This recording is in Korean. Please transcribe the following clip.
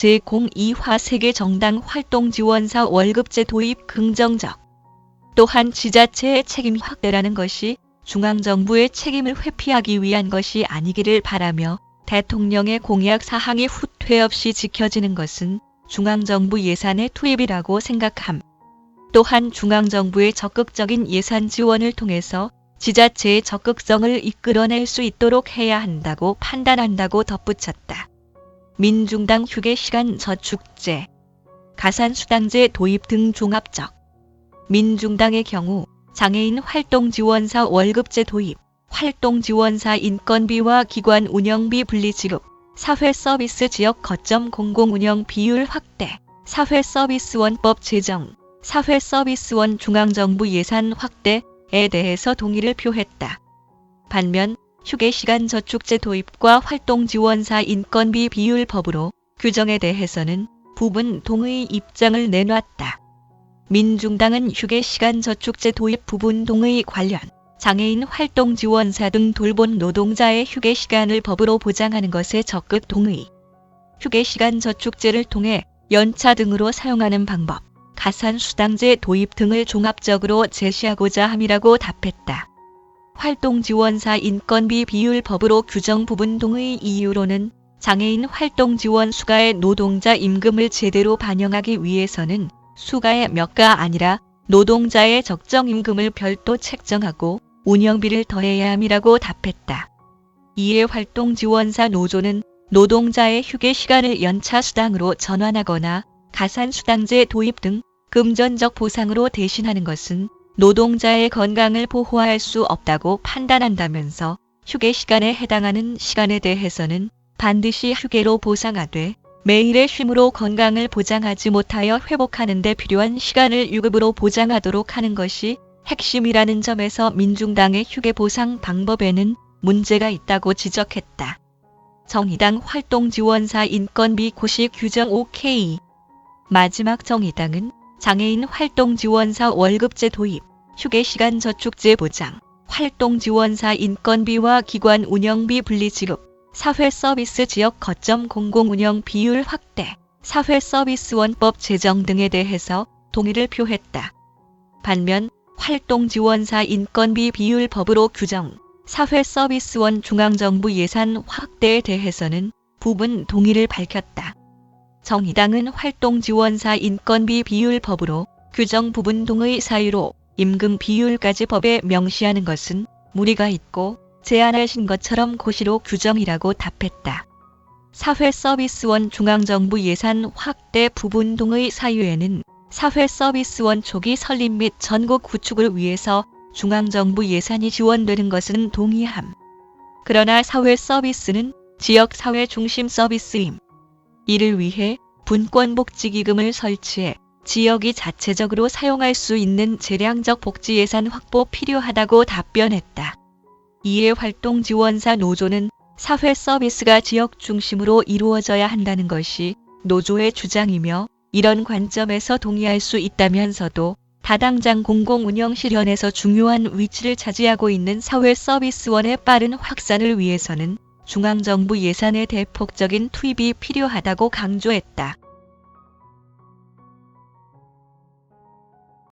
제02화 세계정당 활동지원사 월급제 도입 긍정적. 또한 지자체의 책임 확대라는 것이 중앙정부의 책임을 회피하기 위한 것이 아니기를 바라며 대통령의 공약 사항이 후퇴 없이 지켜지는 것은 중앙정부 예산의 투입이라고 생각함. 또한 중앙정부의 적극적인 예산 지원을 통해서 지자체의 적극성을 이끌어낼 수 있도록 해야 한다고 판단한다고 덧붙였다. 민중당 휴게시간 저축제, 가산수당제 도입 등 종합적. 민중당의 경우 장애인 활동지원사 월급제 도입, 활동지원사 인건비와 기관 운영비 분리지급, 사회서비스 지역 거점 공공운영 비율 확대, 사회서비스원법 제정, 사회서비스원 중앙정부 예산 확대에 대해서 동의를 표했다. 반면 휴게시간 저축제 도입과 활동지원사 인건비 비율 법으로 규정에 대해서는 부분 동의 입장을 내놨다. 민중당은 휴게시간 저축제 도입 부분 동의 관련 장애인 활동지원사 등 돌본 노동자의 휴게시간을 법으로 보장하는 것에 적극 동의. 휴게시간 저축제를 통해 연차 등으로 사용하는 방법, 가산수당제 도입 등을 종합적으로 제시하고자 함이라고 답했다. 활동지원사 인건비 비율 법으로 규정 부분 동의 이유로는 장애인 활동지원 수가의 노동자 임금을 제대로 반영하기 위해서는 수가의 몇가 아니라 노동자의 적정 임금을 별도 책정하고 운영비를 더해야 함이라고 답했다. 이에 활동지원사 노조는 노동자의 휴게시간을 연차수당으로 전환하거나 가산수당제 도입 등 금전적 보상으로 대신하는 것은 노동자의 건강을 보호할 수 없다고 판단한다면서 휴게시간에 해당하는 시간에 대해서는 반드시 휴게로 보상하되 매일의 쉼으로 건강을 보장하지 못하여 회복하는 데 필요한 시간을 유급으로 보장하도록 하는 것이 핵심이라는 점에서 민중당의 휴게 보상 방법에는 문제가 있다고 지적했다. 정의당 활동지원사 인건비 고시 규정 OK. 마지막 정의당은 장애인 활동지원사 월급제 도입, 휴게시간 저축제 보장, 활동지원사 인건비와 기관 운영비 분리지급, 사회서비스 지역 거점 공공운영 비율 확대, 사회서비스원법 제정 등에 대해서 동의를 표했다. 반면 활동지원사 인건비 비율 법으로 규정, 사회서비스원 중앙정부 예산 확대에 대해서는 부분 동의를 밝혔다. 정의당은 활동지원사 인건비 비율 법으로 규정 부분 동의 사유로 임금 비율까지 법에 명시하는 것은 무리가 있고 제안하신 것처럼 고시로 규정이라고 답했다. 사회서비스원 중앙정부 예산 확대 부분 동의 사유에는 사회서비스원 초기 설립 및 전국 구축을 위해서 중앙정부 예산이 지원되는 것은 동의함. 그러나 사회서비스는 지역사회 중심 서비스임. 이를 위해 분권복지기금을 설치해 지역이 자체적으로 사용할 수 있는 재량적 복지 예산 확보 필요하다고 답변했다. 이에 활동지원사 노조는 사회 서비스가 지역 중심으로 이루어져야 한다는 것이 노조의 주장이며 이런 관점에서 동의할 수 있다면서도 다당장 공공운영 실현에서 중요한 위치를 차지하고 있는 사회 서비스원의 빠른 확산을 위해서는 중앙정부 예산의 대폭적인 투입이 필요하다고 강조했다.